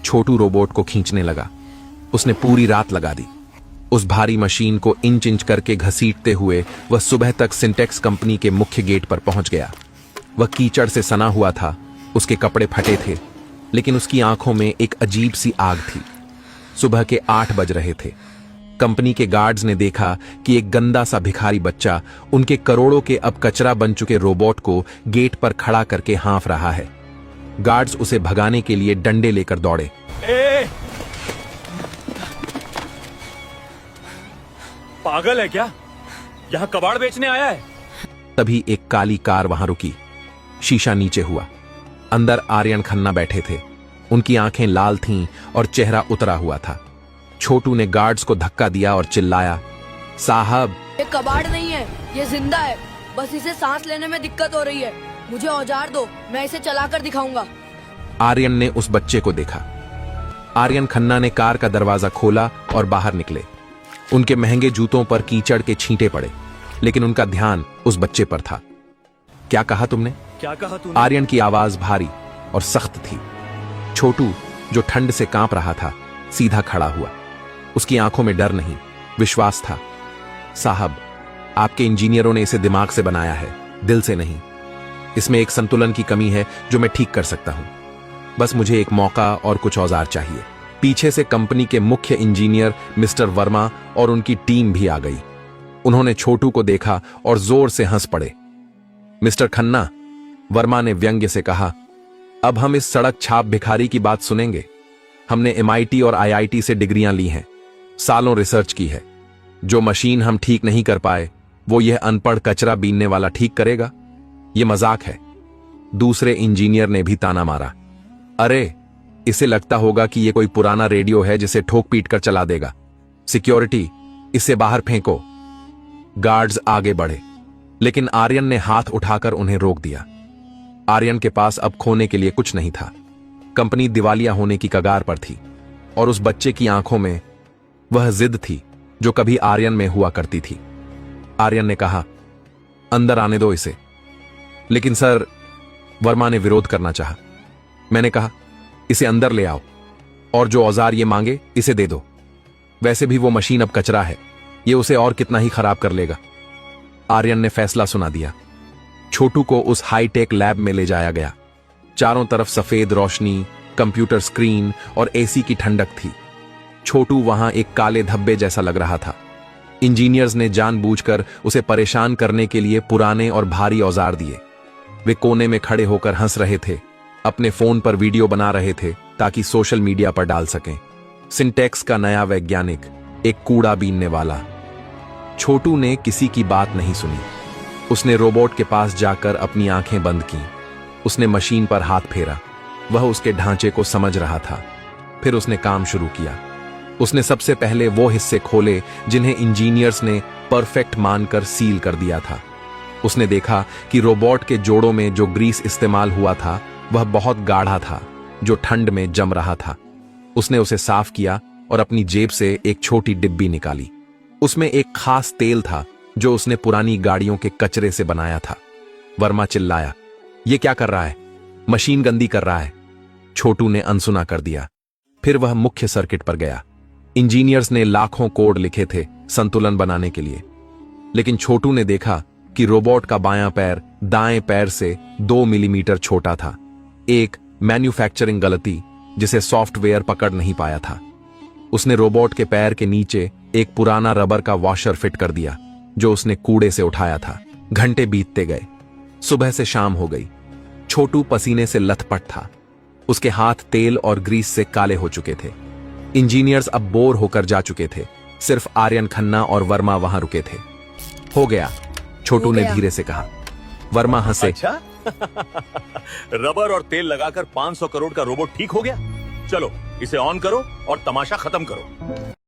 छोटू robot को खींचने लगा। उसने पूरी रात लगा दी। उस भारी मशीन को इंच इंच करके घसीटते हुए वह सुबह तक सिंटेक्स कंपनी के मुख्य गेट पर पहुंच गया। वह कीचड़ से सना हुआ था, उसके कपड़े फटे थे, लेकिन उसकी आंखों में एक अजीब सी आग थी। सुबह के 8 बज रहे थे। कंपनी के गार्ड्स ने देखा कि एक गंदा सा भिखारी बच्चा उनके करोड़ों के अब कचरा बन चुके रोबोट को गेट पर खड़ा करके हाँफ रहा है। गार्ड्स उसे भगाने के लिए डंडे लेकर दौड़े। पागल है क्या? यहां कबाड़ बेचने आया है? तभी एक काली कार वहां रुकी। शीशा नीचे हुआ। अंदर आर्यन खन्ना बैठे थे। उनकी आंखें लाल थीं और चेहरा उतरा हुआ था। छोटू ने गार्ड्स को धक्का दिया और चिल्लाया, साहब, ये कबाड़ नहीं है, ये जिंदा है। बस इसे सांस लेने में दिक्कत हो रही है। मुझे औजार दो, मैं इसे चलाकर दिखाऊंगा। आर्यन ने उस बच्चे को देखा। आर्यन खन्ना ने कार का दरवाजा खोला और बाहर निकले। उनके महंगे जूतों पर कीचड़ के छींटे पड़े, लेकिन उनका ध्यान उस बच्चे पर था। क्या कहा तुमने? क्या कहा तूने? आर्यन की आवाज भारी और सख्त थी। छोटू, जो ठंड से कांप रहा था, सीधा खड़ा हुआ। उसकी आंखों में डर नहीं, विश्वास था। साहब, आपके इंजीनियरों ने इसे दिमाग से बनाया है, दिल से नहीं। इसमें एक संतुलन की कमी है जो मैं ठीक कर सकता हूं। बस मुझे एक मौका और कुछ औजार चाहिए। पीछे से कंपनी के मुख्य इंजीनियर मिस्टर वर्मा और उनकी टीम भी आ गई। उन्होंने छोटू को देखा और जोर से हंस पड़े। मिस्टर खन्ना, वर्मा ने व्यंग्य से कहा, अब हम इस सड़क छाप भिखारी की बात सुनेंगे। हमने MIT और IIT से डिग्रियां ली हैं, सालों रिसर्च की है। जो मशीन हम ठीक नहीं कर पाए, वो यह अनपढ़ कचरा बीनने वाला ठीक करेगा? यह मजाक है। दूसरे इंजीनियर ने भी ताना मारा, अरे, इसे लगता होगा कि यह कोई पुराना रेडियो है जिसे ठोक पीट कर चला देगा। सिक्योरिटी, इसे बाहर फेंको। गार्ड्स आगे बढ़े, लेकिन आर्यन ने हाथ उठाकर उन्हें रोक दिया। आर्यन के पास अब खोने के लिए कुछ नहीं था। कंपनी दिवालिया होने की कगार पर थी और उस बच्चे की आंखों में वह जिद थी जो कभी आर्यन में हुआ करती थी। आर्यन ने कहा, अंदर आने दो इसे। लेकिन सर, वर्मा ने विरोध करना चाहा। मैंने कहा, इसे अंदर ले आओ और जो औजार ये मांगे इसे दे दो। वैसे भी वो मशीन अब कचरा है, ये उसे और कितना ही खराब कर लेगा। आर्यन ने फैसला सुना दिया। छोटू को उस हाईटेक लैब में ले जाया गया। चारों तरफ सफेद रोशनी, कंप्यूटर स्क्रीन और AC की ठंडक थी। छोटू वहां एक काले धब्बे जैसा लग रहा था। इंजीनियर्स ने जानबूझकर उसे परेशान करने के लिए पुराने और भारी औजार दिए। वे कोने में खड़े होकर हंस रहे थे, अपने फोन पर वीडियो बना रहे थे ताकि सोशल मीडिया पर डाल सकें। सिंटेक्स का नया वैज्ञानिक, एक कूड़ा बीनने वाला। छोटू ने किसी की बात नहीं सुनी। उसने रोबोट के पास जाकर अपनी आंखें बंद की। उसने मशीन पर हाथ फेरा। वह उसके ढांचे को समझ रहा था। फिर उसने काम शुरू किया। उसने सबसे पहले वो हिस्से खोले जिन्हें इंजीनियर्स ने परफेक्ट मानकर सील कर दिया था। उसने देखा कि रोबोट के जोड़ों में जो ग्रीस इस्तेमाल हुआ था वह बहुत गाढ़ा था, जो ठंड में जम रहा था। उसने उसे साफ किया और अपनी जेब से एक छोटी डिब्बी निकाली। उसमें एक खास तेल था जो उसने पुरानी गाड़ियों के कचरे से बनाया था। वर्मा चिल्लाया, ये क्या कर रहा है? मशीन गंदी कर रहा है। छोटू ने अनसुना कर दिया। फिर वह मुख्य सर्किट पर गया। इंजीनियर्स ने लाखों कोड लिखे थे संतुलन बनाने के लिए, लेकिन छोटू ने देखा कि रोबोट का बायां पैर दाएं पैर से 2 मिलीमीटर छोटा था। एक मैन्युफैक्चरिंग गलती जिसे सॉफ्टवेयर पकड़ नहीं पाया था। उसने रोबोट के पैर के नीचे एक पुराना रबर का वॉशर फिट कर दिया जो उसने कूड़े से उठाया था। घंटे बीतते गए। सुबह से शाम हो गई। छोटू पसीने से लथपथ था। उसके हाथ तेल और ग्रीस से काले हो चुके थे। इंजीनियर्स अब बोर होकर जा चुके थे। सिर्फ आर्यन खन्ना और वर्मा वहां रुके थे। हो गया, छोटू ने धीरे से कहा। वर्मा हंसे। अच्छा? रबर और तेल लगाकर 500 करोड़ का रोबोट ठीक हो गया? चलो इसे ऑन करो और तमाशा खत्म करो।